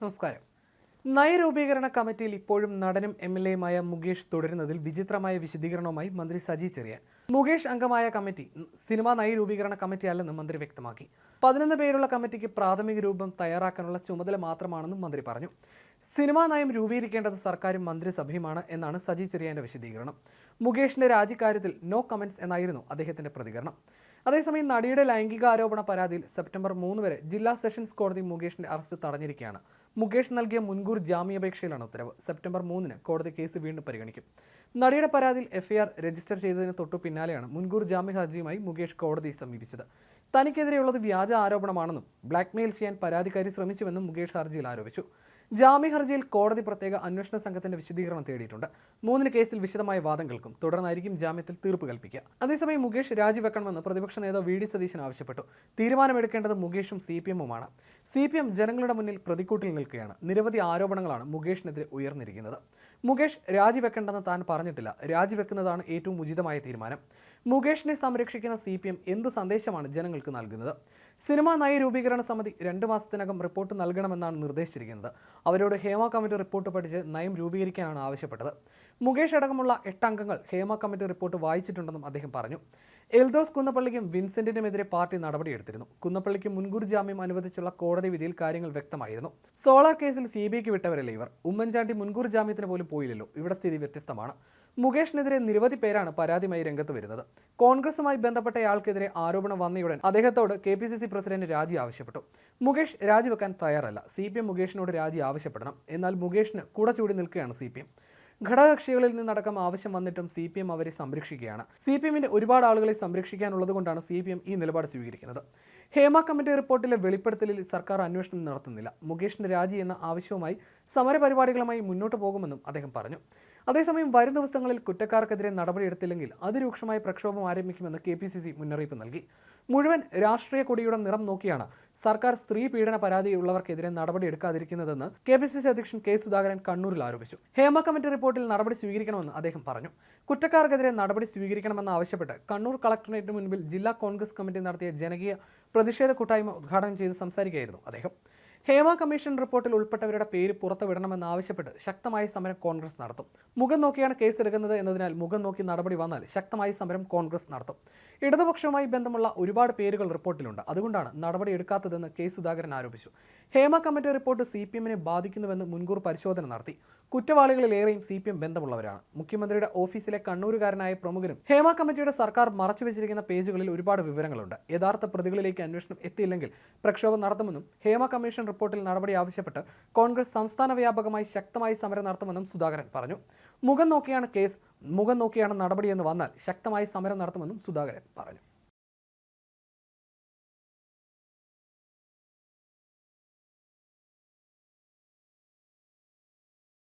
നമസ്കാരം. നയരൂപീകരണ കമ്മിറ്റിയിൽ ഇപ്പോഴും നടനും എംഎൽഎയുമായ മുകേഷ് തുടരുന്നതിൽ വിചിത്രമായ വിശദീകരണവുമായി മന്ത്രി സജി ചെറിയാൻ. മുകേഷ് അംഗമായ കമ്മിറ്റി സിനിമാ നയരൂപീകരണ കമ്മിറ്റി അല്ലെന്ന് മന്ത്രി വ്യക്തമാക്കി. 11 പേരുള്ള കമ്മിറ്റിക്ക് പ്രാഥമിക രൂപം തയ്യാറാക്കാനുള്ള ചുമതല മാത്രമാണെന്നും മന്ത്രി പറഞ്ഞു. സിനിമാ നയം രൂപീകരിക്കേണ്ടത് സർക്കാരും മന്ത്രിസഭയുമാണ് എന്നാണ് സജി ചെറിയാന്റെ വിശദീകരണം. മുകേഷിന്റെ രാജിക്കാര്യത്തിൽ നോ കമന്റ്സ് എന്നായിരുന്നു അദ്ദേഹത്തിന്റെ പ്രതികരണം. അതേസമയം നടിയുടെ ലൈംഗികാരോപണ പരാതിയിൽ സെപ്റ്റംബർ 3 വരെ ജില്ലാ സെഷൻസ് കോടതി മുകേഷിന്റെ അറസ്റ്റ് തടഞ്ഞിരിക്കുകയാണ്. മുകേഷ് നൽകിയ മുൻകൂർ ജാമ്യാപേക്ഷയിലാണ് ഉത്തരവ്. സെപ്റ്റംബർ 3 കോടതി കേസ് വീണ്ടും പരിഗണിക്കും. നടിയുടെ പരാതിയിൽ എഫ്ഐആർ രജിസ്റ്റർ ചെയ്തതിന് തൊട്ടു പിന്നാലെയാണ് മുൻകൂർ ജാമ്യ ഹർജിയുമായി മുകേഷ് കോടതിയെ സമീപിച്ചത്. തനിക്കെതിരെയുള്ളത് വ്യാജ ആരോപണമാണെന്നും ബ്ലാക്ക്മെയിൽ ചെയ്യാൻ പരാതിക്കാരി ശ്രമിച്ചുവെന്നും മുകേഷ് ഹർജിയിൽ ആരോപിച്ചു. ജാമ്യ ഹർജിയിൽ കോടതി പ്രത്യേക അന്വേഷണ സംഘത്തിന്റെ വിശദീകരണം തേടിയിട്ടുണ്ട്. 3 കേസിൽ വിശദമായ വാദം കേൾക്കും. തുടർന്നായിരിക്കും ജാമ്യത്തിൽ തീർപ്പ് കൽപ്പിക്കുക. അതേസമയം മുകേഷ് രാജിവെക്കണമെന്ന് പ്രതിപക്ഷ നേതാവ് വി.ഡി. സതീശൻ ആവശ്യപ്പെട്ടു. തീരുമാനമെടുക്കേണ്ടത് മുകേഷും CPM-ഉമാണ്. CPM ജനങ്ങളുടെ മുന്നിൽ പ്രതിക്കൂട്ടിൽ നിൽക്കുകയാണ്. നിരവധി ആരോപണങ്ങളാണ് മുകേഷിനെതിരെ ഉയർന്നിരിക്കുന്നത്. മുകേഷ് രാജിവെക്കേണ്ടെന്ന് താൻ പറഞ്ഞിട്ടില്ല. രാജിവെക്കുന്നതാണ് ഏറ്റവും ഉചിതമായ തീരുമാനം. മുകേഷിനെ സംരക്ഷിക്കുന്ന CPM എന്ത് സന്ദേശമാണ് ജനങ്ങൾക്ക് നൽകുന്നത്? സിനിമാ നയരൂപീകരണ സമിതി 2 മാസത്തിനകം റിപ്പോർട്ട് നൽകണമെന്നാണ് നിർദ്ദേശിച്ചിരിക്കുന്നത്. അവരോട് ഹേമ കമ്മിറ്റി റിപ്പോർട്ട് പഠിച്ച് നയം രൂപീകരിക്കാനാണ് ആവശ്യപ്പെട്ടത്. മുകേഷ് അടക്കമുള്ള 8 അംഗങ്ങൾ ഹേമ കമ്മിറ്റി റിപ്പോർട്ട് വായിച്ചിട്ടുണ്ടെന്നും അദ്ദേഹം പറഞ്ഞു. എൽദോസ് കുന്നപ്പള്ളിക്കും വിൻസെന്റിനുമെതിരെ പാർട്ടി നടപടിയെടുത്തിരുന്നു. കുന്നപ്പള്ളിക്ക് മുൻകൂർ ജാമ്യം അനുവദിച്ചുള്ള കോടതി വിധിയിൽ കാര്യങ്ങൾ വ്യക്തമായിരുന്നു. സോളാർ കേസിൽ CBIക്ക് വിട്ടവരല്ലേ ഇവർ? ഉമ്മൻചാണ്ടി മുൻകൂർ ജാമ്യത്തിന് പോലും പോയില്ലല്ലോ. ഇവിടെ സ്ഥിതി വ്യത്യസ്തമാണ്. മുകേഷിനെതിരെ നിരവധി പേരാണ് പരാതിയുമായി രംഗത്ത് വരുന്നത്. കോൺഗ്രസുമായി ബന്ധപ്പെട്ടയാൾക്കെതിരെ ആരോപണം വന്നയുടൻ അദ്ദേഹത്തോട് KPCC പ്രസിഡന്റ് രാജി ആവശ്യപ്പെട്ടു. മുകേഷ് രാജിവെക്കാൻ തയ്യാറല്ല. CPM മുകേഷിനോട് രാജി ആവശ്യപ്പെടണം. എന്നാൽ മുകേഷിന് കുട ചൂടി നിൽക്കുകയാണ് CPM. ഘടകകക്ഷികളിൽ നിന്നടക്കം ആവശ്യം വന്നിട്ടും CPM അവരെ സംരക്ഷിക്കുകയാണ്. CPM-ന്റെ ഒരുപാട് ആളുകളെ സംരക്ഷിക്കാനുള്ളതുകൊണ്ടാണ് CPM ഈ നിലപാട് സ്വീകരിക്കുന്നത്. ഹേമ കമ്മിറ്റി റിപ്പോർട്ടിലെ വെളിപ്പെടുത്തലിൽ സർക്കാർ അന്വേഷണം നടത്തുന്നില്ല. മുകേഷിന്റെ രാജി എന്ന ആവശ്യവുമായി സമരപരിപാടികളുമായി മുന്നോട്ട് പോകുമെന്നും അദ്ദേഹം പറഞ്ഞു. അതേസമയം വരും ദിവസങ്ങളിൽ കുറ്റക്കാർക്കെതിരെ നടപടിയെടുത്തില്ലെങ്കിൽ അതിരൂക്ഷമായ പ്രക്ഷോഭം ആരംഭിക്കുമെന്ന് KPCC മുന്നറിയിപ്പ് നൽകി. മുഴുവൻ രാഷ്ട്രീയ കൊടിയുടെ നിറം നോക്കിയാണ് സർക്കാർ സ്ത്രീ പീഡന പരാതിയുള്ളവർക്കെതിരെ നടപടിയെടുക്കാതിരിക്കുന്നതെന്ന് KPCC അധ്യക്ഷൻ K. സുധാകരൻ കണ്ണൂരിൽ ആരോപിച്ചു. ഹേമ കമ്മിറ്റി റിപ്പോർട്ടിൽ നടപടി സ്വീകരിക്കണമെന്ന് അദ്ദേഹം പറഞ്ഞു. കുറ്റക്കാർക്കെതിരെ നടപടി സ്വീകരിക്കണമെന്ന് ആവശ്യപ്പെട്ട് കണ്ണൂർ കളക്ടറേറ്റിന് മുൻപിൽ ജില്ലാ കോൺഗ്രസ് കമ്മിറ്റി നടത്തിയ ജനകീയ പ്രതിഷേധ കൂട്ടായ്മ ഉദ്ഘാടനം ചെയ്ത് സംസാരിക്കുകയായിരുന്നു അദ്ദേഹം. ഹേമ കമ്മീഷൻ റിപ്പോർട്ടിൽ ഉൾപ്പെട്ടവരുടെ പേര് പുറത്തുവിടണമെന്നാവശ്യപ്പെട്ട് ശക്തമായ സമരം കോൺഗ്രസ് നടത്തും. മുഖം നോക്കിയാണ് കേസെടുക്കുന്നത് എന്നതിനാൽ മുഖം നോക്കി നടപടി വന്നാൽ ശക്തമായ സമരം കോൺഗ്രസ് നടത്തും. ഇടതുപക്ഷവുമായി ബന്ധമുള്ള ഒരുപാട് പേരുകൾ റിപ്പോർട്ടിലുണ്ട്. അതുകൊണ്ടാണ് നടപടി എടുക്കാത്തതെന്ന് K. സുധാകരൻ ആരോപിച്ചു. ഹേമ കമ്മിറ്റി റിപ്പോർട്ട് CPM-നെ ബാധിക്കുന്നുവെന്ന് മുൻകൂർ പരിശോധന നടത്തി. കുറ്റവാളികളിലേറെയും CPM ബന്ധമുള്ളവരാണ്. മുഖ്യമന്ത്രിയുടെ ഓഫീസിലെ കണ്ണൂരുകാരനായ പ്രമുഖനും ഹേമ കമ്മിറ്റിയുടെ സർക്കാർ മറച്ചുവെച്ചിരിക്കുന്ന പേജുകളിൽ ഒരുപാട് വിവരങ്ങളുണ്ട്. യഥാർത്ഥ പ്രതികളിലേക്ക് അന്വേഷണം എത്തിയില്ലെങ്കിൽ പ്രക്ഷോഭം നടത്തുമെന്നും ഹേമ കമ്മീഷൻ റിപ്പോർട്ടിൽ നടപടി ആവശ്യപ്പെട്ട് കോൺഗ്രസ് സംസ്ഥാന വ്യാപകമായി ശക്തമായി സമരം നടത്തുമെന്നും സുധാകരൻ പറഞ്ഞു. മുഖം നോക്കിയാണ് കേസ്, മുഖം നോക്കിയാണ് നടപടിയെന്ന് വന്നാൽ ശക്തമായി സമരം നടത്തുമെന്നും സുധാകരൻ പറഞ്ഞു.